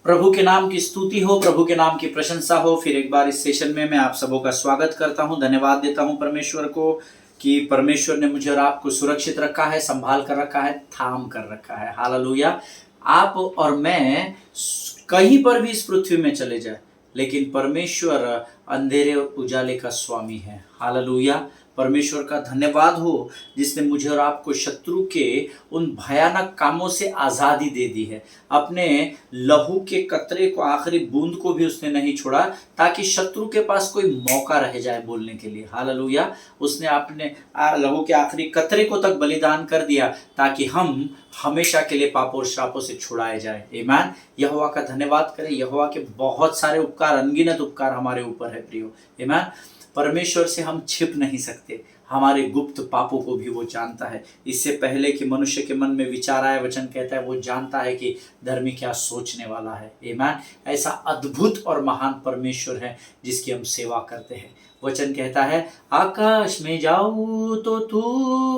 प्रभु के नाम की स्तुति हो, प्रभु के नाम की प्रशंसा हो। फिर एक बार इस सेशन में मैं आप सबों का स्वागत करता हूं। धन्यवाद देता हूं परमेश्वर को कि परमेश्वर ने मुझे और आपको सुरक्षित रखा है, संभाल कर रखा है, थाम कर रखा है। हालेलुया। आप और मैं कहीं पर भी इस पृथ्वी में चले जाए, लेकिन परमेश्वर अंधेरे और उजाले का स्वामी है। हालेलुया। परमेश्वर का धन्यवाद हो जिसने मुझे और आपको शत्रु के उन भयानक कामों से आज़ादी दे दी है। अपने लहू के कतरे को, आखिरी बूंद को भी उसने नहीं छोड़ा ताकि शत्रु के पास कोई मौका रह जाए बोलने के लिए। हालेलुया। उसने अपने लहू के आखिरी कतरे को तक बलिदान कर दिया ताकि हम हमेशा के लिए पापों और श्रापों से छुड़ाए जाए। आमीन। यहोवा का धन्यवाद करें। यहोवा के बहुत सारे उपकार, अनगिनत उपकार हमारे ऊपर है प्रियो। आमीन। परमेश्वर से हम छिप नहीं सकते। हमारे गुप्त पापों को भी वो जानता है। इससे पहले कि मनुष्य के मन में विचार आए, वचन कहता है वो जानता है कि धर्मी क्या सोचने वाला है। आमीन। ऐसा अद्भुत और महान परमेश्वर है जिसकी हम सेवा करते हैं। वचन कहता है आकाश में जाऊं तो तू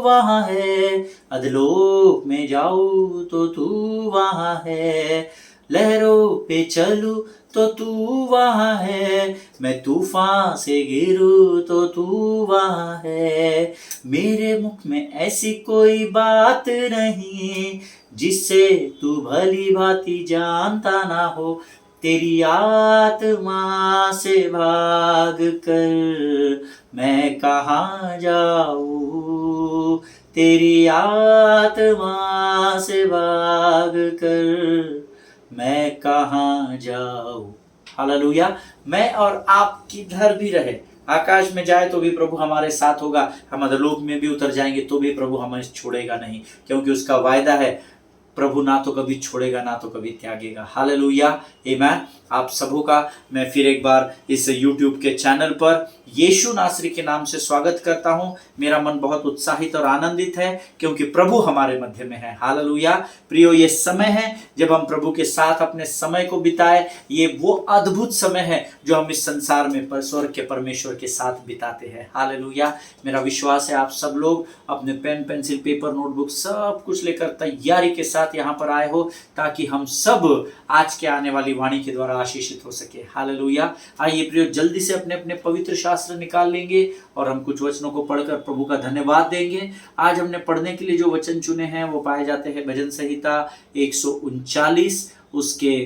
वहां है, अधलोक में जाऊं तो तू वहां है, लहरों पे चलूं तो तू वहां है, मैं तूफान से गिरूं तो तू वहां है। मेरे मुख में ऐसी कोई बात नहीं जिससे तू भली भांति जानता ना हो। तेरी आत्मा से भाग कर मैं कहाँ जाऊँ, तेरी आत्मा से भाग कर मैं कहाँ जाऊँ। हालेलुया। मैं और आप किधर भी रहे, आकाश में जाए तो भी प्रभु हमारे साथ होगा, हम अधोलोक में भी उतर जाएंगे तो भी प्रभु हमें छोड़ेगा नहीं, क्योंकि उसका वायदा है प्रभु ना तो कभी छोड़ेगा ना तो कभी त्यागेगा। हालेलुया। आमीन। आप सबों का मैं फिर एक बार इस YouTube के चैनल पर यीशु नासरी के नाम से स्वागत करता हूं। मेरा मन बहुत उत्साहित और आनंदित है क्योंकि प्रभु हमारे मध्य में है। हालेलुया। प्रियो, ये समय है जब हम प्रभु के साथ अपने समय को बिताए। ये वो अद्भुत समय है जो हम इस संसार में स्वर्ग के परमेश्वर के साथ बिताते हैं। हालेलुया। मेरा विश्वास है आप सब लोग अपने पेन, पेंसिल, पेपर, नोटबुक सब कुछ लेकर तैयारी के साथ यहाँ पर आए हो ताकि हम सब आज के आने वाली वाणी के द्वारा आशीषित हो सके। हालेलुया। आइए प्रियो, जल्दी से अपने अपने पवित्र शास्त्र निकाल लेंगे और हम कुछ वचनों को पढ़कर प्रभु का धन्यवाद देंगे। आज हमने पढ़ने के लिए जो वचन चुने हैं वो पाए जाते हैं भजन संहिता 139 उसके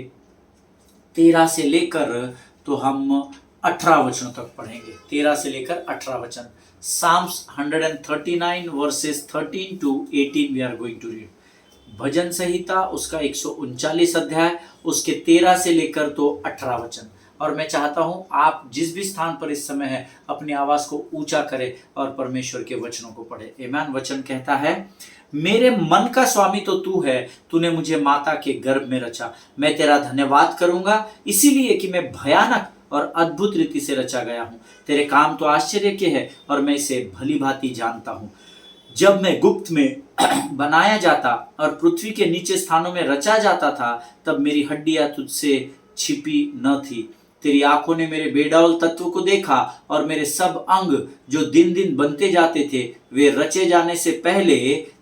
13 से लेकर तो हम 18 वचनों तक पढ़ेंगे। 13 से लेकर 18 वचन। Psalms 139 verses 13 to 18 we are going to read. भजन संहिता उसका 139 अध्याय उसके 13 से लेकर तो 18 वचन। और मैं चाहता हूं आप जिस भी स्थान पर इस समय है अपनी आवाज को ऊंचा करें और परमेश्वर के वचनों को पढ़े। आमीन। वचन कहता है मेरे मन का स्वामी तो तू है, तूने मुझे माता के गर्भ में रचा। मैं तेरा धन्यवाद करूंगा इसीलिए कि मैं भयानक और अद्भुत रीति से रचा गया हूं। तेरे काम तो आश्चर्य के हैं और मैं इसे भली भांति जानता हूं। जब मैं गुप्त में बनाया जाता और पृथ्वी के नीचे स्थानों में रचा जाता था तब मेरी हड्डियां तुझसे छिपी न थी। तेरी आंखों ने मेरे बेडौल तत्व को देखा और मेरे सब अंग जो दिन दिन बनते जाते थे वे रचे जाने से पहले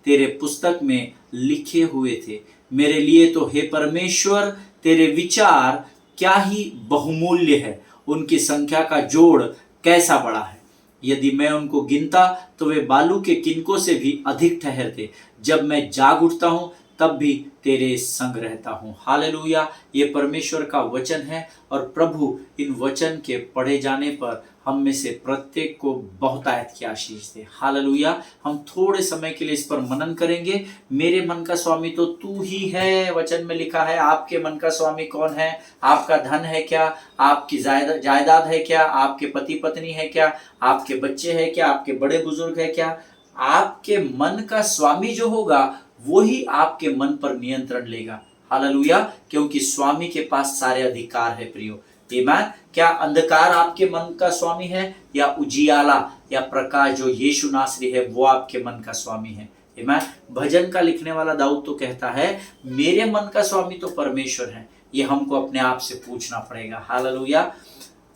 तेरे पुस्तक में लिखे हुए थे। मेरे लिए तो हे परमेश्वर तेरे विचार क्या ही बहुमूल्य है, उनकी संख्या का जोड़ कैसा बड़ा है। यदि मैं उनको गिनता तो वे बालू के किनकों से भी अधिक ठहरते। जब मैं जाग उठता हूं तब भी तेरे संग रहता हूं। हालेलुया। ये परमेश्वर का वचन है और प्रभु इन वचन के पढ़े जाने पर हम में से प्रत्येक को बहुतायत की आशीष दे। हालेलुया। हम थोड़े समय के लिए इस पर मनन करेंगे। मेरे मन का स्वामी तो तू ही है। वचन में लिखा है आपके मन का स्वामी कौन है? आपका धन है क्या? आपकी जायदाद है क्या? आपके पति पत्नी है क्या? आपके बच्चे हैं क्या? आपके बड़े बुजुर्ग है क्या? आपके मन का स्वामी जो होगा वो ही आपके मन पर नियंत्रण लेगा। हालेलुया। क्योंकि स्वामी के पास सारे अधिकार है प्रियो। आमीन। क्या अंधकार आपके मन का स्वामी है या उजियाला या प्रकाश जो यीशु नासरी है वो आपके मन का स्वामी है? आमीन। भजन का लिखने वाला दाऊद तो कहता है मेरे मन का स्वामी तो परमेश्वर है। ये हमको अपने आप से पूछना पड़ेगा। हालेलुया।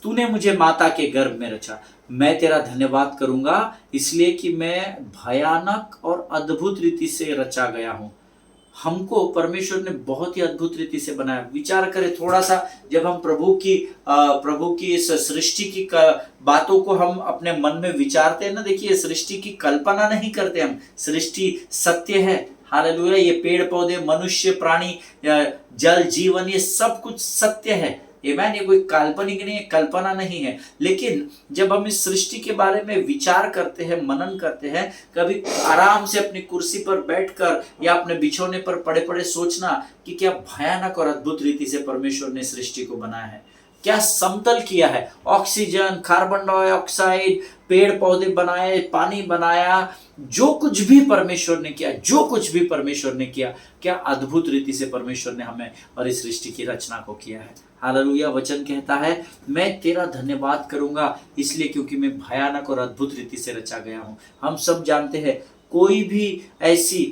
तूने मुझे माता के गर्भ में रचा। मैं तेरा धन्यवाद करूंगा इसलिए कि मैं भयानक और अद्भुत रीति से रचा गया हूं। हमको परमेश्वर ने बहुत ही अद्भुत रीति से बनाया। विचार करें थोड़ा सा, जब हम प्रभु की इस सृष्टि की बातों को हम अपने मन में विचारते हैं ना, देखिए सृष्टि की कल्पना नहीं करते हम, सृष्टि सत्य है। हालेलुया। ये पेड़ पौधे, मनुष्य, प्राणी, जल, जीवन, ये सब कुछ सत्य है। आमीन। ये कोई काल्पनिक नहीं है, कल्पना नहीं है। लेकिन जब हम इस सृष्टि के बारे में विचार करते हैं, मनन करते हैं, कभी आराम से अपनी कुर्सी पर बैठकर या अपने बिछौने पर पड़े पड़े सोचना कि क्या भयानक और अद्भुत रीति से परमेश्वर ने सृष्टि को बनाया है, क्या समतल किया है, ऑक्सीजन, कार्बन डाइऑक्साइड, पेड़ पौधे बनाए, पानी बनाया, जो कुछ भी परमेश्वर ने किया, जो कुछ भी परमेश्वर ने किया, क्या अद्भुत रीति से परमेश्वर ने हमें और इस सृष्टि की रचना को किया है। हालेलुया। वचन कहता है मैं तेरा धन्यवाद करूंगा इसलिए क्योंकि मैं भयानक और अद्भुत रीति से रचा गया हूं। हम सब जानते हैं कोई भी ऐसी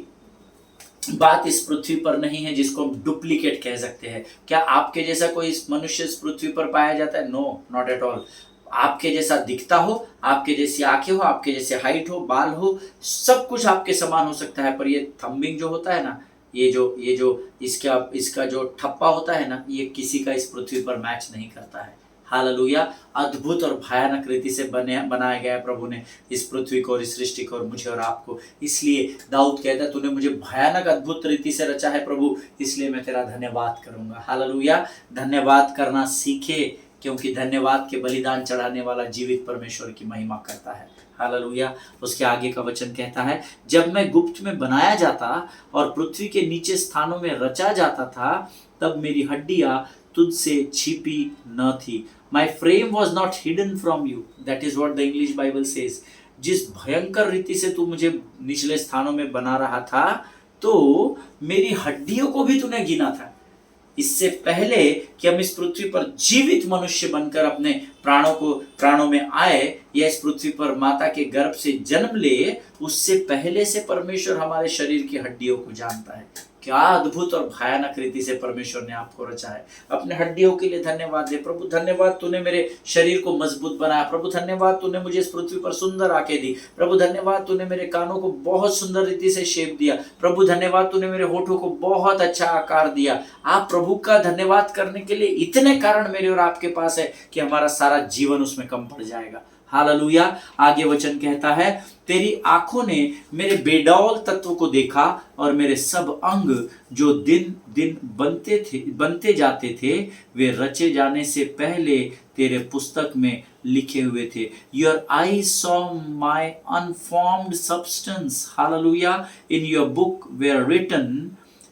बात इस पृथ्वी पर नहीं है जिसको हम डुप्लीकेट कह सकते हैं। क्या आपके जैसा कोई मनुष्य इस पृथ्वी पर पाया जाता है? No, not at all. आपके जैसा दिखता हो, आपके जैसी आंखें हो, आपके जैसे हाइट हो, बाल हो, सब कुछ आपके समान हो सकता है, पर ये थंबिंग जो होता है ना, ये जो इसका जो ठप्पा होता है ना, ये किसी का इस पृथ्वी पर मैच नहीं करता है। हालेलुया। अद्भुत और भयानक रीति से बनाया गया है प्रभु ने इस पृथ्वी को और इस सृष्टि को और मुझे और आपको। इसलिए दाऊद कहता है तूने मुझे भयानक अद्भुत रीति से रचा है प्रभु, इसलिए मैं तेरा धन्यवाद करूंगा। हालेलुया। धन्यवाद करना सीखे, क्योंकि धन्यवाद के बलिदान चढ़ाने वाला जीवित परमेश्वर की महिमा करता है। हालेलुया। उसके आगे का वचन कहता है जब मैं गुप्त में बनाया जाता और पृथ्वी के नीचे स्थानों में रचा जाता था, तब मेरी हड्डियां तुझसे छिपी न थी। My frame was not hidden from you. That is what the English Bible says. जिस भयंकर रीति से तू मुझे निचले स्थानों में बना रहा था, तो मेरी हड्डियों को भी तूने गिना था। इससे पहले कि हम इस पृथ्वी पर जीवित मनुष्य बनकर अपने प्राणों में आए या इस पृथ्वी पर माता के गर्भ से जन्म ले, उससे पहले से परमेश्वर हमारे शरीर की हड्डियों को जानता है। क्या अद्भुत और भयानक रीति से परमेश्वर ने आपको रचा है। अपने हड्डियों के लिए धन्यवाद दे। प्रभु धन्यवाद तूने मेरे शरीर को मजबूत बनाया। प्रभु धन्यवाद तूने मुझे इस पृथ्वी पर सुंदर आंखें दी। प्रभु धन्यवाद तूने मेरे कानों को बहुत सुंदर रीति से शेप दिया। प्रभु धन्यवाद तूने मेरे होठों को बहुत अच्छा आकार दिया। आप प्रभु का धन्यवाद करने के लिए इतने कारण मेरे और आपके पास है कि हमारा सारा जीवन उसमें कम पड़ जाएगा। हालेलुया। आगे वचन कहता है तेरी आंखों ने मेरे बेडौल तत्व को देखा और मेरे सब अंग जो दिन दिन बनते जाते थे, वे रचे जाने से पहले तेरे पुस्तक में लिखे हुए थे। Your eyes saw my unformed substance. Hallelujah. In your book were written,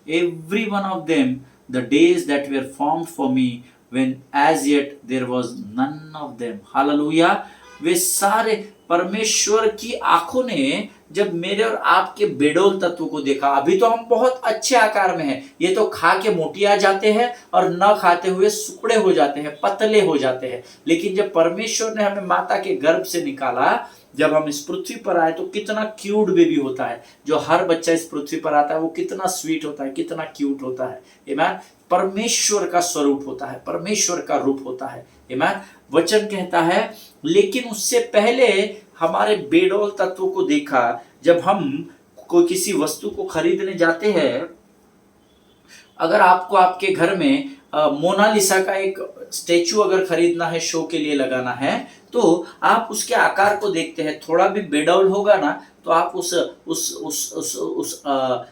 every one of them, the days that were formed for me, when as yet there was none of them. Hallelujah. वे सारे परमेश्वर की आंखों ने जब मेरे और आपके बेडोल तत्व को देखा, अभी तो हम बहुत अच्छे आकार में हैं, ये तो खा के मोटिया जाते हैं और न खाते हुए सुकड़े हो जाते हैं, पतले हो जाते हैं। लेकिन जब परमेश्वर ने हमें माता के गर्भ से निकाला, जब हम इस पृथ्वी पर आए, तो कितना क्यूट बेबी होता है। जो हर बच्चा इस पृथ्वी पर आता है वो कितना स्वीट होता है, कितना क्यूट होता है। आमीन। परमेश्वर का स्वरूप होता है, परमेश्वर का रूप होता है। आमीन। वचन कहता है लेकिन उससे पहले हमारे बेडौल तत्वों को देखा। जब हम कोई किसी वस्तु को खरीदने जाते हैं, अगर आपको आपके घर में मोनालिसा का एक स्टैचू अगर खरीदना है, शो के लिए लगाना है, तो आप उसके आकार को देखते हैं। थोड़ा भी बेडौल होगा ना, तो आप उस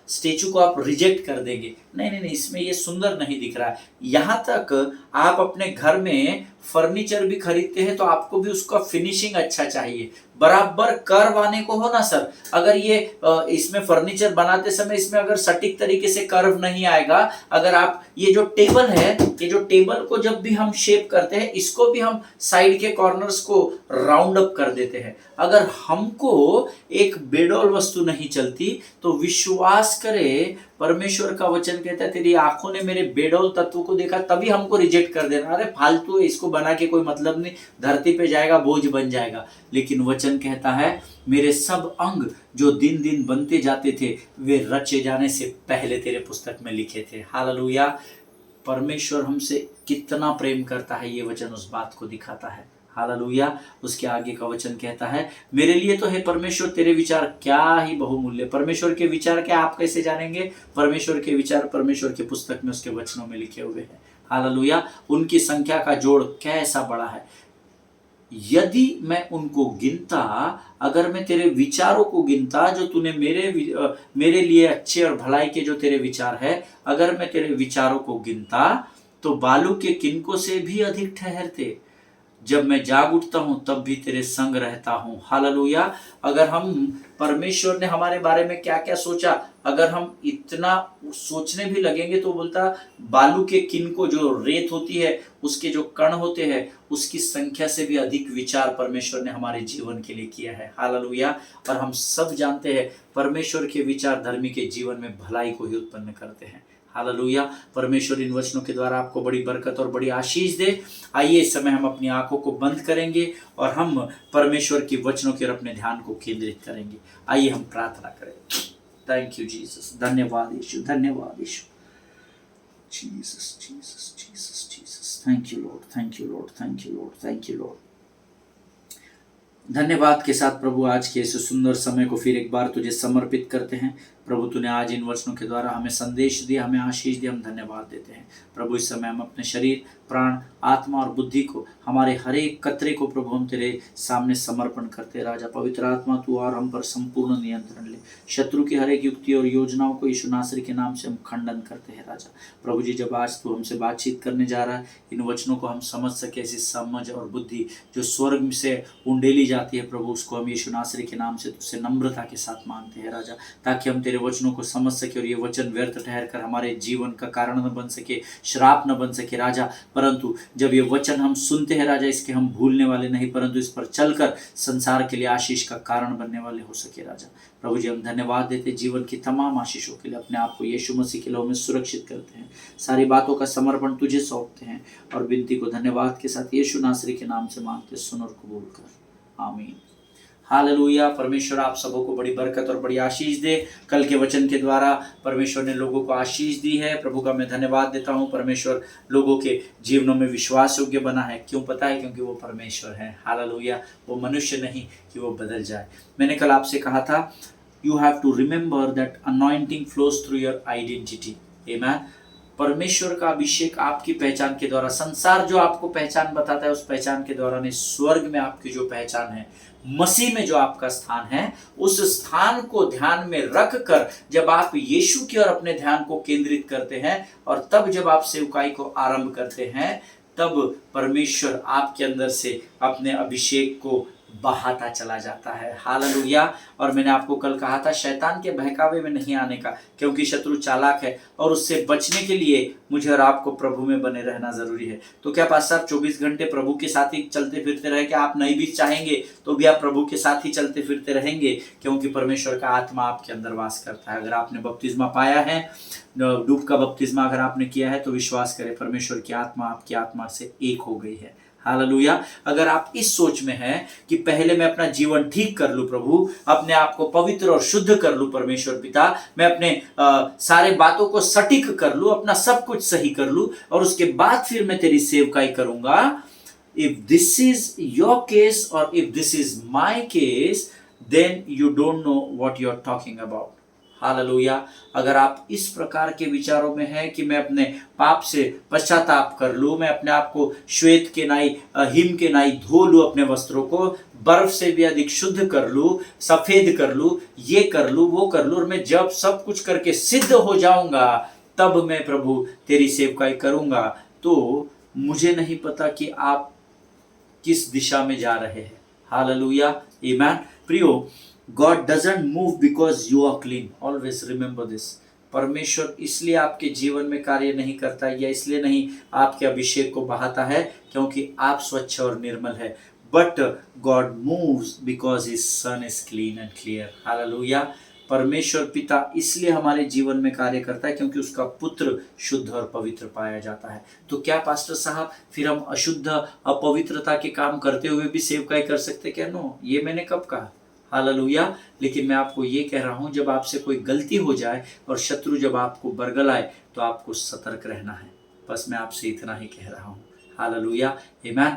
स्टैचू को आप रिजेक्ट कर देंगे। नहीं, इसमें ये सुंदर नहीं दिख रहा है। यहाँ तक आप अपने घर में फर्नीचर भी खरीदते हैं तो आपको भी उसका फिनिशिंग अच्छा चाहिए, बराबर कर्व आने को हो ना सर। अगर ये इसमें फर्नीचर बनाते समय इसमें अगर सटीक तरीके से कर्व नहीं आएगा, अगर आप ये जो टेबल है, ये जो टेबल को जब भी हम शेप करते हैं, इसको भी हम साइड के कॉर्नर्स को राउंड अप कर देते हैं। अगर हमको एक बेडौल वस्तु नहीं चलती, तो विश्वास करे, परमेश्वर का वचन कहता है तेरी आंखों ने मेरे बेडौल तत्व को देखा, तभी हमको रिजेक्ट कर देना, अरे फालतू है, इसको बना के कोई मतलब नहीं, धरती पे जाएगा, बोझ बन जाएगा। लेकिन वचन कहता है मेरे सब अंग जो दिन दिन बनते जाते थे, वे रचे जाने से पहले तेरे पुस्तक में लिखे थे। हालेलुया। परमेश्वर हमसे कितना प्रेम करता है, ये वचन उस बात को दिखाता है। हालेलुया। उसके आगे का वचन कहता है, मेरे लिए तो है परमेश्वर तेरे विचार क्या ही बहुमूल्य। परमेश्वर के विचार क्या आप कैसे जानेंगे? परमेश्वर के विचार परमेश्वर की पुस्तक में उसके वचनों में लिखे हुए हैं। हालेलुया। उनकी संख्या का जोड़ कैसा बड़ा है। यदि मैं उनको गिनता, अगर मैं तेरे विचारों को गिनता जो तूने मेरे लिए अच्छे और भलाई के जो तेरे विचार है, अगर मैं तेरे विचारों को गिनता तो बालू के किनकों से भी अधिक ठहरते। जब मैं जाग उठता हूं तब भी तेरे संग रहता हूं। हालेलुया। अगर हम परमेश्वर ने हमारे बारे में क्या क्या सोचा, अगर हम इतना सोचने भी लगेंगे तो बोलता बालू के किनको, जो रेत होती है उसके जो कण होते हैं उसकी संख्या से भी अधिक विचार परमेश्वर ने हमारे जीवन के लिए किया है। हालेलुया। और हम सब जानते हैं परमेश्वर के विचार धर्मी के जीवन में भलाई को ही उत्पन्न करते हैं। हालेलुया। परमेश्वर इन वचनों के द्वारा आपको बड़ी बरकत और बड़ी आशीष दे। आइए इस समय हम अपनी आंखों को बंद करेंगे और हम परमेश्वर की वचनों की ओर अपने ध्यान को केंद्रित करेंगे। आइए हम प्रार्थना करें। Thank you Jesus. धन्यवाद यीशु, धन्यवाद यीशु। Jesus Jesus Jesus Jesus. Thank you lord, thank you lord, thank you lord, thank you lord. धन्यवाद के साथ प्रभु आज के इस सुंदर समय को फिर एक बार तुझे समर्पित करते हैं। प्रभु तूने आज इन वचनों के द्वारा हमें संदेश दिया, हमें आशीष दिया, हम धन्यवाद देते हैं। प्रभु इस समय हम अपने शरीर, प्राण, आत्मा और बुद्धि को, हमारे हर एक कतरे को प्रभु हम तेरे सामने समर्पण करते हैं। राजा पवित्र आत्मा तू और हम पर संपूर्ण नियंत्रण ले। शत्रु की हर एक युक्ति और योजनाओं को यीशु नासरी के नाम से हम खंडन करते हैं। राजा प्रभु जी, जब आज तू हमसे बातचीत करने जा रहा है, इन वचनों को हम समझ सके, ऐसी समझ और बुद्धि जो स्वर्ग से उंडेली जाती है प्रभु, उसको हम यीशु नासरी के नाम से तुझसे नम्रता के साथ मांगते हैं राजा, ताकि हम तेरे वचनों को समझ सके और ये वचन व्यर्थ ठहर कर हमारे जीवन का कारण न बन सके, श्राप न बन सके राजा। परंतु जब ये वचन हम सुनते हैं राजा, इसके हम भूलने वाले नहीं, परंतु इस पर चलकर संसार के लिए आशीष का कारण बनने वाले हो सके राजा। प्रभु जी हम धन्यवाद देते, जीवन की तमाम आशीषों के लिए अपने आप को यीशु मसीह के लहू में सुरक्षित करते हैं। सारी बातों का समर्पण तुझे सौंपते हैं और विनती को धन्यवाद के साथ यीशु नासरी के नाम से मांगते, सुन और कबूल कर। आमीन। हालेलुया। परमेश्वर आप सबों को बड़ी बरकत और बड़ी आशीष दे। कल के वचन के द्वारा परमेश्वर ने लोगों को आशीष दी है। प्रभु का मैं धन्यवाद देता हूँ। परमेश्वर लोगों के जीवनों में विश्वास योग्य बना है। क्यों पता है? क्योंकि वो परमेश्वर है। हालेलुया। वो मनुष्य नहीं कि वो बदल जाए। मैंने कल आपसे कहा था, you have to remember that anointing flows through your identity. आमीन। परमेश्वर का अभिषेक आपकी पहचान के द्वारा, संसार जो आपको पहचान बताता है उस पहचान के द्वारा नहीं, स्वर्ग में आपकी जो पहचान है, मसीह में जो आपका स्थान है, उस स्थान को ध्यान में रख कर जब आप यीशु की ओर अपने ध्यान को केंद्रित करते हैं और तब जब आप सेवकाई को आरंभ करते हैं, तब परमेश्वर आपके अंदर से अपने अभिषेक को बहाता चला जाता है। हालेलुया। और मैंने आपको कल कहा था, शैतान के बहकावे में नहीं आने का, क्योंकि शत्रु चालाक है और उससे बचने के लिए मुझे और आपको प्रभु में बने रहना जरूरी है। तो क्या पास्टर साहब 24 घंटे प्रभु के साथ ही चलते फिरते रहे? कि आप नहीं भी चाहेंगे तो भी आप प्रभु के साथ ही चलते फिरते रहेंगे? क्योंकि परमेश्वर का आत्मा आपके अंदर वास करता है। अगर आपने बपतिस्मा पाया है, डूब का बपतिस्मा अगर आपने किया है, तो विश्वास करें परमेश्वर की आत्मा आपकी आत्मा से एक हो गई है। हालेलुया। अगर आप इस सोच में हैं कि पहले मैं अपना जीवन ठीक कर लूं प्रभु, अपने आप को पवित्र और शुद्ध कर लूं परमेश्वर पिता, मैं अपने सारे बातों को सटीक कर लूं, अपना सब कुछ सही कर लूं और उसके बाद फिर मैं तेरी सेवकाई करूंगा। If this is your case और if this is my case, then you don't know what you are talking about. Hallelujah. अगर आप इस प्रकार के विचारों में हैं कि मैं अपने पाप से पश्चाताप कर लूं, मैं अपने आप को श्वेत के नाई, हिम के नाई धो लूं, अपने वस्त्रों को बर्फ से भी अधिक शुद्ध कर लूं, सफेद कर लूं, ये कर लूं, वो कर लूं, और मैं जब सब कुछ करके सिद्ध हो जाऊंगा तब मैं प्रभु तेरी सेवकाई करूंगा, तो मुझे नहीं पता कि आप किस दिशा में जा रहे हैं। हालेलुया। आमीन। प्रियो, God doesn't move because you are clean. Always remember this. परमेश्वर इसलिए आपके जीवन में कार्य नहीं करता या इसलिए नहीं आपके अभिषेक को बहाता है क्योंकि आप स्वच्छ और निर्मल है। But God moves because His Son is clean and clear. Hallelujah. परमेश्वर पिता इसलिए हमारे जीवन में कार्य करता है क्योंकि उसका पुत्र शुद्ध और पवित्र पाया जाता है। तो क्या पास्टर साहब फिर हम अशुद्ध अपवित्रता के काम करते हुए भी सेवकाई कर सकते क्या? नो, ये मैंने कब कहा? हालेलुया। लेकिन मैं आपको ये कह रहा हूं, जब आपसे कोई गलती हो जाए और शत्रु जब आपको बरगलाए तो आपको सतर्क रहना है। बस मैं आपसे इतना ही कह रहा हूं। हालेलुया। आमीन।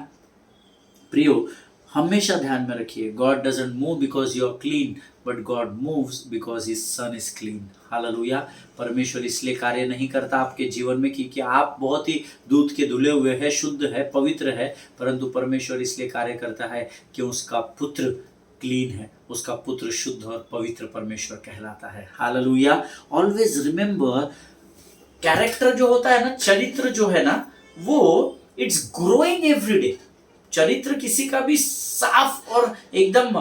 प्रियो, हमेशा ध्यान में रखिए, God doesn't move because you are clean, but God moves because his son is clean. हालेलुया। परमेश्वर इसलिए कार्य नहीं करता आपके जीवन में क्योंकि आप बहुत ही दूध के धुले हुए हैं, शुद्ध है, पवित्र है, परंतु परमेश्वर इसलिए कार्य करता है कि उसका पुत्र क्लीन है, उसका पुत्र शुद्ध और पवित्र परमेश्वर कहलाता है। हालेलुया। ऑलवेज रिमेंबर, कैरेक्टर जो होता है ना, चरित्र जो है ना, वो इट्स ग्रोइंग एवरी डे। चरित्र किसी का भी साफ और एकदम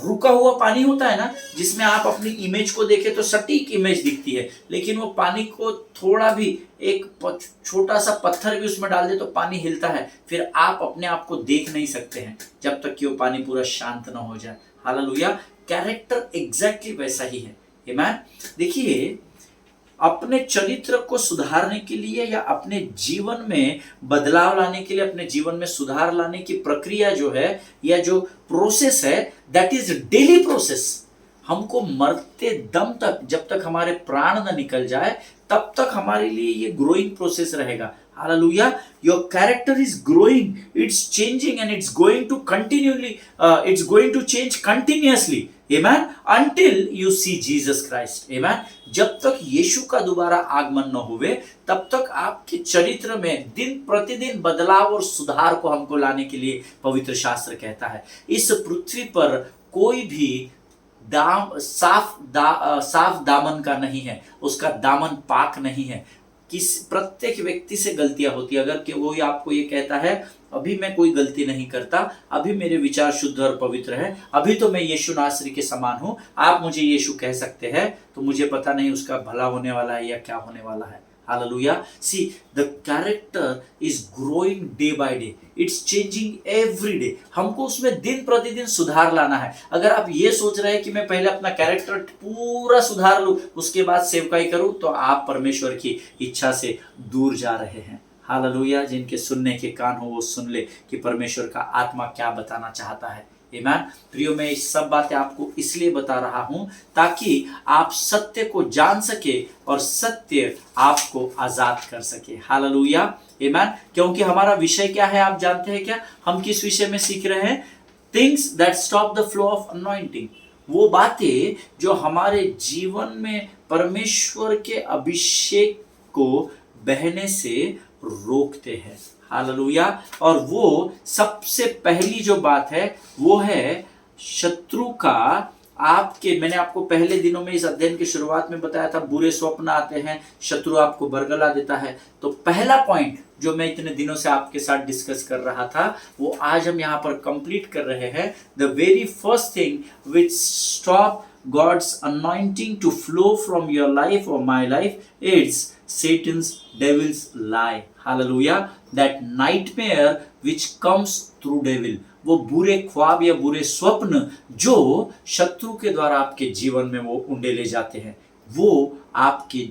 रुका हुआ पानी होता है ना, जिसमें आप अपनी इमेज को देखें तो सटीक इमेज दिखती है, लेकिन वो पानी को थोड़ा भी एक छोटा सा पत्थर भी उसमें डाल दे तो पानी हिलता है, फिर आप अपने आप को देख नहीं सकते हैं जब तक कि वो पानी पूरा शांत ना हो जाए। हालेलुया। कैरेक्टर एग्जैक्टली वैसा ही है। आमीन। देखिए, अपने चरित्र को सुधारने के लिए या अपने जीवन में बदलाव लाने के लिए, अपने जीवन में सुधार लाने की प्रक्रिया जो है या जो प्रोसेस है, दैट इज डेली प्रोसेस। हमको मरते दम तक, जब तक हमारे प्राण न निकल जाए, तब तक हमारे लिए ये ग्रोइंग प्रोसेस रहेगा। Hallelujah. Your character is growing, it's changing, and it's going to continually, it's going to change continuously. Amen. Until you see Jesus Christ. Amen. जब तक यीशु का दोबारा आगमन न हुए, तब तक आपके चरित्र में दिन प्रतिदिन बदलाव और सुधार को हमको लाने के लिए पवित्र शास्त्र कहता है। इस पृथ्वी पर कोई भी साफ दामन का नहीं है, उसका दामन पाक नहीं है। प्रत्येक व्यक्ति से गलतियां होती है। अगर कि वो आपको ये कहता है अभी मैं कोई गलती नहीं करता, अभी मेरे विचार शुद्ध और पवित्र है, अभी तो मैं यीशु नासरी के समान हूं, आप मुझे यीशु कह सकते हैं, तो मुझे पता नहीं उसका भला होने वाला है या क्या होने वाला है। Hallelujah. See, the character is growing day by day. It's changing every day. हमको उसमें दिन प्रतिदिन सुधार लाना है। अगर आप ये सोच रहे हैं कि मैं पहले अपना कैरेक्टर पूरा सुधार लूं, उसके बाद सेवकाई करूं, तो आप परमेश्वर की इच्छा से दूर जा रहे हैं। हालेलुया। जिनके सुनने के कान हो वो सुन ले कि परमेश्वर का आत्मा क्या बताना चाहता है। आमीन। प्रियो, मैं इस सब बातें आपको इसलिए बता रहा हूं ताकि आप सत्य को जान सके और सत्य आपको आजाद कर सके। हालेलुया। आमीन। क्योंकि हमारा विषय क्या है आप जानते हैं क्या? हम किस विषय में सीख रहे हैं? Things that stop the flow of anointing. वो बातें जो हमारे जीवन में परमेश्वर के अभिषेक को बहने से रोकते हैं। हालेलुया। और वो सबसे पहली जो बात है वो है शत्रु का आपके, मैंने आपको पहले दिनों में इस अध्ययन की शुरुआत में बताया था, बुरे स्वप्न आते हैं, शत्रु आपको बरगला देता है। तो पहला पॉइंट जो मैं इतने दिनों से आपके साथ डिस्कस कर रहा था वो आज हम यहाँ पर कंप्लीट कर रहे हैं। The very first thing which stop God's anointing to flow from your life or my life, it's Satan's devil's lie. Hallelujah. That nightmare which comes through devil. वो बुरे ख्वाब या बुरे स्वप्न जो शत्रु के द्वारा आपके जीवन में वो उंडेले जाते हैं, वो आपके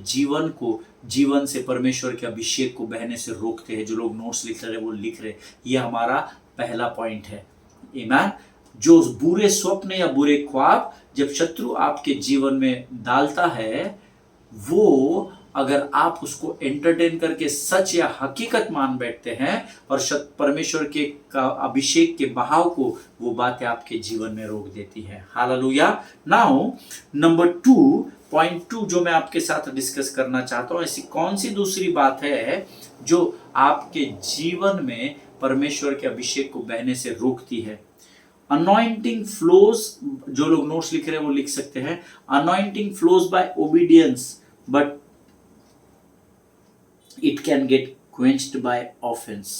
जीवन से परमेश्वर के अभिषेक को बहने से रोकते हैं। जो लोग नोट्स लिख रहे हैं वो लिख रहे, ये हमारा पहला पॉइंट है। आमीन। जो बुरे स्वप्न या बुरे ख्वाब जब शत्रु आपके जीवन में डालता है, वो अगर आप उसको एंटरटेन करके सच या हकीकत मान बैठते हैं और परमेश्वर के अभिषेक के बहाव को, वो बातें आपके जीवन में रोक देती है। हालेलुया। नाउ नंबर 2.2 जो मैं आपके साथ डिस्कस करना चाहता हूं, ऐसी कौन सी दूसरी बात है जो आपके जीवन में परमेश्वर के अभिषेक को बहने से रोकती है? अनॉइंटिंग फ्लोज, जो लोग नोट्स लिख रहे हैं वो लिख सकते हैं, anointing flows by obedience but it can get quenched by offense.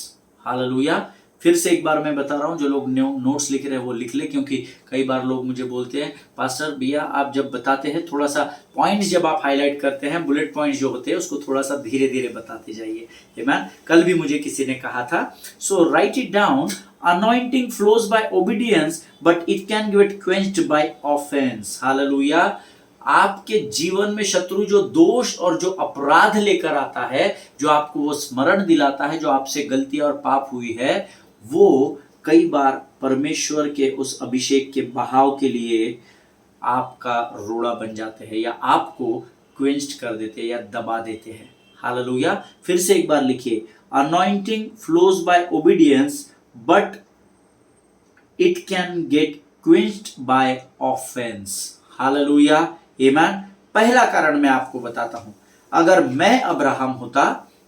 Hallelujah. फिर से एक बार मैं बता रहा हूं, जो लोग नोट्स लिख रहे हैं वो लिख ले, क्योंकि कई बार लोग मुझे बोलते हैं पास्टर भैया आप जब बताते हैं थोड़ा सा पॉइंट्स जब आप हाईलाइट करते हैं, बुलेट पॉइंट्स जो होते हैं उसको थोड़ा सा धीरे धीरे बताते जाइए। आमीन। कल भी मुझे किसी ने कहा था, so write it down, anointing flows by obedience but it can get quenched by offense. Hallelujah. आपके जीवन में शत्रु जो दोष और जो अपराध लेकर आता है, जो आपको वो स्मरण दिलाता है जो आपसे गलती और पाप हुई है, वो कई बार परमेश्वर के उस अभिषेक के बहाव के लिए आपका रोड़ा बन जाते हैं या आपको क्वेंच्ड कर देते हैं या दबा देते हैं। हालेलुया। फिर से एक बार लिखिए, anointing flows by obedience but it can get quenched by offense. Hallelujah, amen. पहला कारण मैं आपको बताता हूं, अगर मैं अब्राहम होता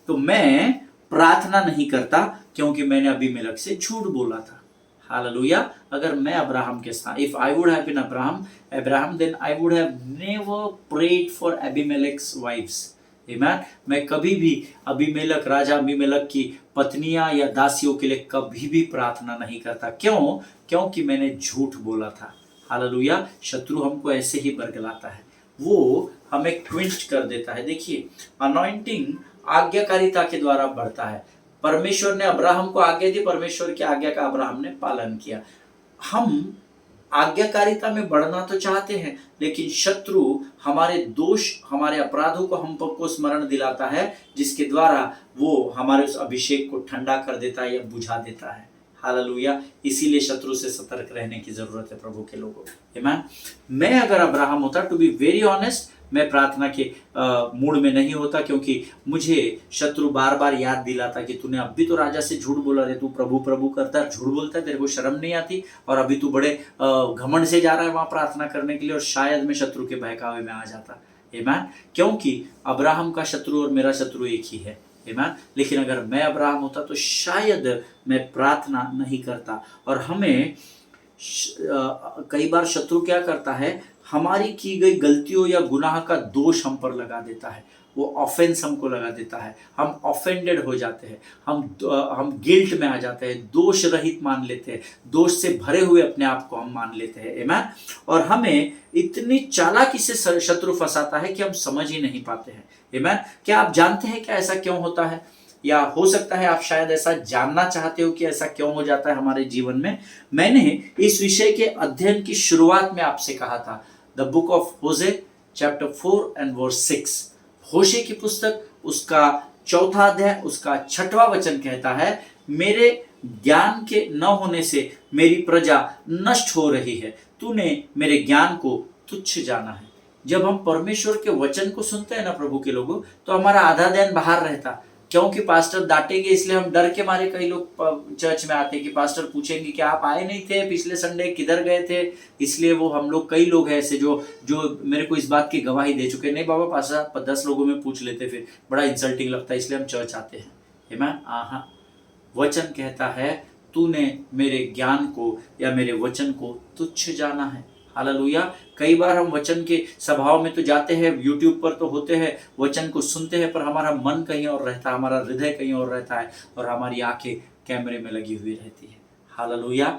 तो मैं प्रार्थना नहीं करता, क्योंकि मैंने अबीमेलेक से झूठ बोला था। हालेलुया, अगर मैं अब्राहम के स्थान, if I would have been Abraham, then I would have never prayed for Abimelech's wives. Amen. मैं कभी भी अबीमेलेक, राजा अबीमेलेक की पत्नियां या दासियों के लिए कभी भी प्रार्थना नहीं करता। क्यों? क्योंकि मैंने झूठ बोला था। हालेलुया, शत्रु हमको ऐसे ही बरगलाता है, वो हमें क्विंच कर देता है। देखिए, अनॉइंटिंग आज्ञाकारिता के द्वारा बढ़ता है। परमेश्वर ने अब्राहम को आज्ञा दी, परमेश्वर की आज्ञा का अब्राहम ने पालन किया। हम आज्ञाकारिता में बढ़ना तो चाहते हैं, लेकिन शत्रु हमारे दोष, हमारे अपराधों को हमको स्मरण दिलाता है, जिसके द्वारा वो हमारे उस अभिषेक को ठंडा कर देता है या बुझा देता है। हालेलुया, इसीलिए शत्रु से सतर्क रहने की जरूरत है प्रभु के लोगों। आमीन। मैं अगर अब्राहम होता, टू बी वेरी ऑनेस्ट, मैं प्रार्थना के मूड में नहीं होता, क्योंकि मुझे शत्रु बार बार याद दिलाता कि तूने अभी तो राजा से झूठ बोला रे, तू प्रभु प्रभु करता है, झूठ बोलता है, तेरे को शर्म नहीं आती, और अभी तू बड़े घमंड से जा रहा है वहां प्रार्थना करने के लिए। और शायद मैं शत्रु के बहकावे में आ जाता। आमीन। क्योंकि अब्राहम का शत्रु और मेरा शत्रु एक ही है। आमीन। लेकिन अगर मैं अब्राहम होता तो शायद मैं प्रार्थना नहीं करता। और हमें कई बार शत्रु क्या करता है, हमारी की गई गलतियों या गुनाह का दोष हम पर लगा देता है, वो ऑफेंस हमको लगा देता है, हम ऑफेंडेड हो जाते हैं, हम गिल्ट में आ जाते हैं, दोष रहित मान लेते हैं, दोष से भरे हुए अपने आप को हम मान लेते हैं। आमीन। और हमें इतनी चालाकी से शत्रु फंसाता है कि हम समझ ही नहीं पाते हैं। आमीन। क्या आप जानते हैं क्या ऐसा क्यों होता है? या हो सकता है आप शायद ऐसा जानना चाहते हो कि ऐसा क्यों हो जाता है हमारे जीवन में। मैंने इस विषय के अध्ययन की शुरुआत में आपसे कहा था, the book of Hosea chapter 4 and verse 6। होशे की पुस्तक, उसका 4वां अध्याय, उसका 6वां वचन कहता है, मेरे ज्ञान के न होने से मेरी प्रजा नष्ट हो रही है, तूने मेरे ज्ञान को तुच्छ जाना है। जब हम परमेश्वर के वचन को सुनते हैं ना प्रभु के लोगों, तो हमारा आधा दिन बाहर रहता, क्योंकि पास्टर डांटेंगे, इसलिए हम डर के मारे कई लोग चर्च में आते कि पास्टर पूछेंगे कि आप आए नहीं थे पिछले संडे, किधर गए थे। इसलिए वो हम लोग, कई लोग हैं ऐसे जो मेरे को इस बात की गवाही दे चुके, नहीं बाबा पास्टर आप 10 लोगों में पूछ लेते, फिर बड़ा इंसल्टिंग लगता है, इसलिए हम चर्च आते हैं। आमीन। वचन कहता है, तूने मेरे ज्ञान को या मेरे वचन को तुच्छ जाना है। हालेलुया। कई बार हम वचन के सभाओं में तो जाते हैं, यूट्यूब पर तो होते हैं, वचन को सुनते हैं, पर हमारा मन कहीं और रहता है, हमारा हृदय कहीं और रहता है, और हमारी आंखें कैमरे में लगी हुई रहती है। हालेलुया।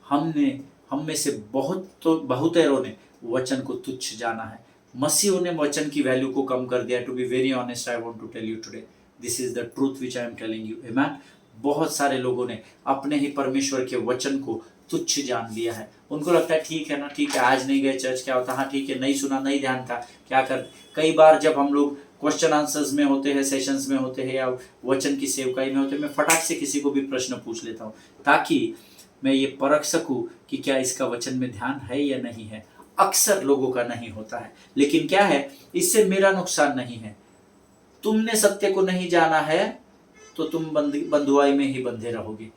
हम में से बहुतेरों ने वचन को तुच्छ जाना है। मसीहों ने वचन की वैल्यू को कम कर दिया। To be very honest, I want to tell you today, this is the truth which I am telling you. आमीन। बहुत सारे लोगों ने अपने ही परमेश्वर के वचन को तुच्छ जान लिया है। उनको लगता है ठीक है ना, ठीक है, आज नहीं गए चर्च, क्या होता, हाँ ठीक है, नहीं सुना, नहीं ध्यान था, क्या कर। कई बार जब हम लोग क्वेश्चन आंसर्स में होते हैं, सेशंस में होते हैं, या वचन की सेवकाई में होते हैं, मैं फटाक से किसी को भी प्रश्न पूछ लेता हूँ, ताकि मैं ये परख सकूं कि क्या इसका वचन में ध्यान है या नहीं है। अक्सर लोगों का नहीं होता है, लेकिन क्या है, इससे मेरा नुकसान नहीं है। तुमने सत्य को नहीं जाना है तो तुम बंधुआई में ही बंधे रहोगे।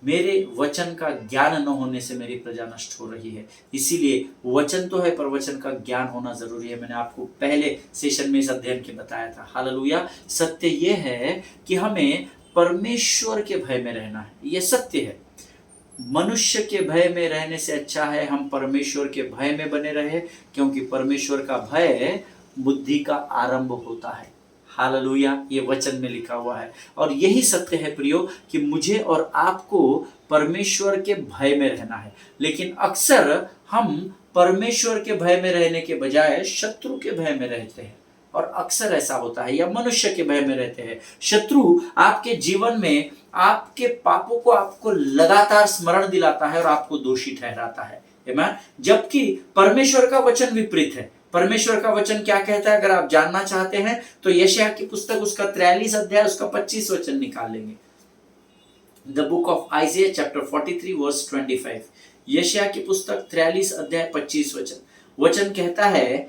मेरे वचन का ज्ञान न होने से मेरी प्रजा नष्ट हो रही है। इसीलिए वचन तो है, पर वचन का ज्ञान होना जरूरी है। मैंने आपको पहले सेशन में इस अध्ययन के बताया था। हालेलुया। सत्य यह है कि हमें परमेश्वर के भय में रहना है, यह सत्य है। मनुष्य के भय में रहने से अच्छा है हम परमेश्वर के भय में बने रहे, क्योंकि परमेश्वर का भय बुद्धि का आरंभ होता है। हालेलुया। ये वचन में लिखा हुआ है, और यही सत्य है प्रियो, कि मुझे और आपको परमेश्वर के भय में रहना है। लेकिन अक्सर हम परमेश्वर के भय में रहने के बजाय शत्रु के भय में रहते हैं, और अक्सर ऐसा होता है, या मनुष्य के भय में रहते हैं। शत्रु आपके जीवन में आपके पापों को आपको लगातार स्मरण दिलाता है और आपको दोषी ठहराता है। जबकि परमेश्वर का वचन विपरीत है। परमेश्वर का वचन क्या कहता है, अगर आप जानना चाहते हैं तो यशायाह की पुस्तक, उसका 43 अध्याय, उसका 25 वचन निकाल लेंगे। The book of Isaiah chapter 43 verse 25। यशायाह की पुस्तक 43 अध्याय 25 वचन कहता है,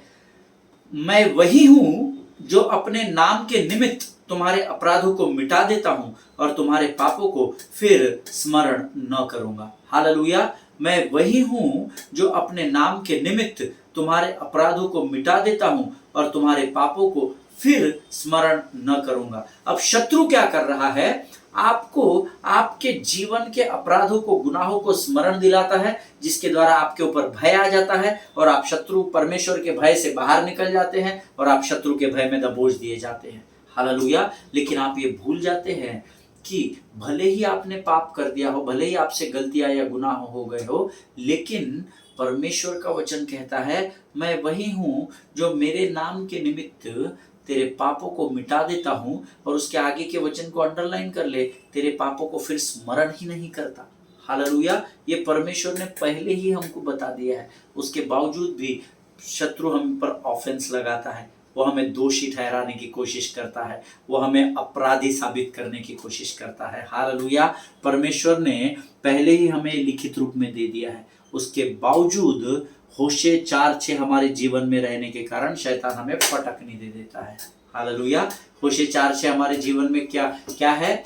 मैं वही हूं जो अपने नाम के निमित्त तुम्हारे अपराधों को मिटा देता हूं और तुम्हारे पापों को फिर स्मरण न करूंगा। हालेलुया। मैं वही हूं जो अपने नाम के निमित्त तुम्हारे अपराधों को मिटा देता हूं और तुम्हारे पापों को फिर स्मरण न करूंगा। अब शत्रु क्या कर रहा है? आपको आपके जीवन के अपराधों को, गुनाहों को स्मरण दिलाता है, जिसके द्वारा आपके ऊपर भय आ जाता है और आप शत्रु परमेश्वर के भय से बाहर निकल जाते हैं और आप शत्रु के भय में दबोच दिए जाते हैं। हालेलुया। लेकिन आप ये भूल जाते हैं कि भले ही आपने पाप कर दिया हो, भले ही आपसे गलतियां या गुनाह हो गए हो, लेकिन परमेश्वर का वचन कहता है मैं वही हूं जो मेरे नाम के निमित्त तेरे पापों को मिटा देता हूं। और उसके आगे के वचन को अंडरलाइन कर ले, तेरे पापों को फिर स्मरण ही नहीं करता। हालेलुया। ये परमेश्वर ने पहले ही हमको बता दिया है, उसके बावजूद भी शत्रु हम पर ऑफेंस लगाता है, वो हमें दोषी ठहराने की कोशिश करता है, वो हमें अपराधी साबित करने की कोशिश करता है। हालेलुया। परमेश्वर ने पहले ही हमें लिखित रूप में दे दिया है, उसके बावजूद होशे 4:6 हमारे जीवन में रहने के कारण शैतान हमें फटकने दे देता है। हालेलुया। होशे 4:6 हमारे जीवन में क्या है?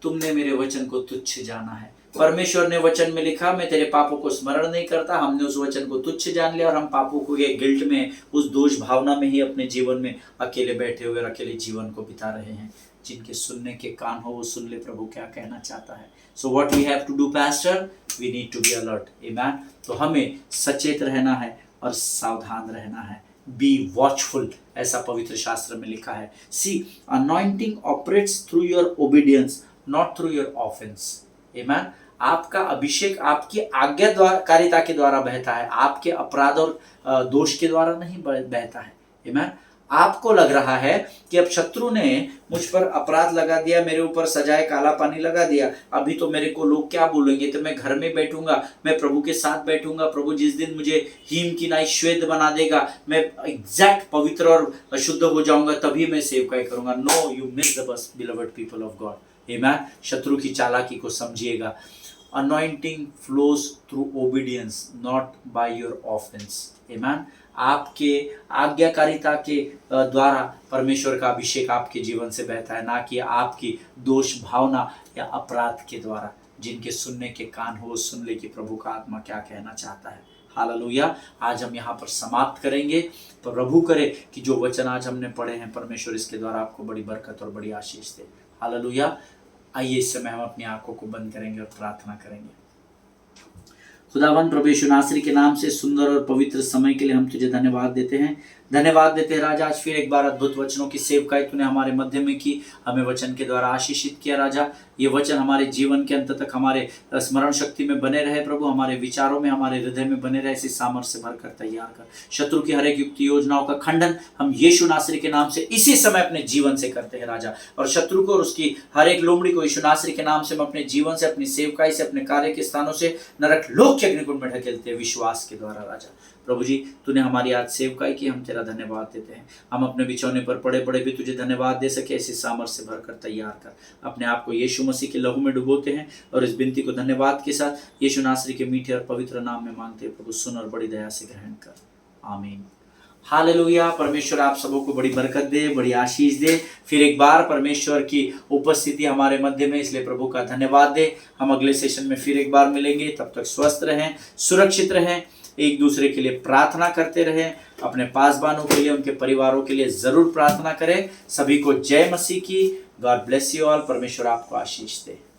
तुमने मेरे वचन को तुच्छ जाना है। परमेश्वर ने वचन में लिखा मैं तेरे पापों को स्मरण नहीं करता। हमने उस वचन को तुच्छ जान लिया और हम पापों को ये गिल्ट में, उस दोष भावना में ही अपने जीवन में अकेले बैठे हुए अकेले जीवन को बिता रहे हैं। जिनके सुनने के कान हो वो सुन ले प्रभु क्या कहना चाहता है। So what we have to do pastor, we need to be alert. Amen. तो हमें सचेत रहना है और सावधान रहना है। बी वॉचफुल, ऐसा पवित्र शास्त्र में लिखा है। See anointing operates through your obedience, not through your offense. Amen. आपका अभिषेक आपकी आज्ञाकारिता के द्वारा बहता है, आपके अपराध और दोष के द्वारा नहीं बहता है। आमेन। आपको लग रहा है कि अब शत्रु ने मुझ पर अपराध लगा दिया, मेरे ऊपर सजाए काला पानी लगा दिया, अभी तो मेरे को लोग क्या बोलेंगे, तो मैं घर में बैठूंगा, मैं प्रभु के साथ बैठूंगा, प्रभु जिस दिन मुझे हीम की नाई श्वेत बना देगा, मैं एग्जैक्ट पवित्र और शुद्ध हो जाऊंगा, तभी मैं सेवकाई करूंगा। No, you miss the bus beloved people of God. Amen. शत्रु की चालाकी को समझिएगा। Anointing flows through obedience, not by your offense. Amen. आपके आज्ञाकारिता के द्वारा परमेश्वर का अभिषेक आपके जीवन से बहता है, ना कि आपकी दोष भावना या अपराध के द्वारा। जिनके सुनने के कान हो सुन ले कि प्रभु का आत्मा क्या कहना चाहता है। हालेलुया। आज हम यहाँ पर समाप्त करेंगे। तो प्रभु करे कि जो वचन आज हमने पढ़े हैं परमेश्वर इसके द्वारा आपको बड़ी बरकत और बड़ी आशीष दे। हालेलुया। आइए इस समय हम अपनी आंखों को बंद करेंगे और प्रार्थना करेंगे। खुदावन प्रभु यीशु नासरी के नाम से सुंदर और पवित्र समय के लिए हम तुझे धन्यवाद देते हैं। धन्यवाद देते हैं राजा, आज फिर एक बार अद्भुत वचनों की सेवकाई तूने हमारे मध्य में की, हमें वचन के द्वारा आशीषित किया राजा। ये वचन हमारे जीवन के अंत तक हमारे स्मरण शक्ति में बने रहे प्रभु, हमारे विचारों में, हमारे हृदय में बने रहे, इसी सामर्थ्य से भरकर तैयार कर। शत्रु की हर एक युक्ति योजनाओं का खंडन हम यीशु नासरी के नाम से इसी समय अपने जीवन से करते हैं राजा। और शत्रु को और उसकी हर एक लोमड़ी को यीशु नासरी के नाम से हम अपने जीवन से, अपनी सेवकाई से, अपने कार्य के स्थानों से नरक लोक के अग्निकुंड में ढकेलते हैं विश्वास के द्वारा राजा। प्रभु जी तूने हमारी आज सेवकाई की, हम तेरा धन्यवाद देते हैं। हम अपने बिछौने पर पड़े पड़े भी तुझे धन्यवाद दे सके, ऐसी सामर्थ्य से भरकर तैयार कर। अपने आप को यीशु मसीह के लहू में डुबोते हैं और इस विनती को धन्यवाद के साथ यीशु नासरी के मीठे और पवित्र नाम में मांगते हैं प्रभु, सुन और बड़ी दया से ग्रहण कर। आमीन। हालेलुया। परमेश्वर आप सबों को बड़ी बरकत दे, बड़ी आशीष दे। फिर एक बार परमेश्वर की उपस्थिति हमारे मध्य में, इसलिए प्रभु का धन्यवाद दे। हम अगले सेशन में फिर एक बार मिलेंगे, तब तक स्वस्थ रहें, सुरक्षित रहें, एक दूसरे के लिए प्रार्थना करते रहें। अपने पासबानों के लिए, उनके परिवारों के लिए जरूर प्रार्थना करें। सभी को जय मसीह की। God bless you all. परमेश्वर आपको आशीष दे।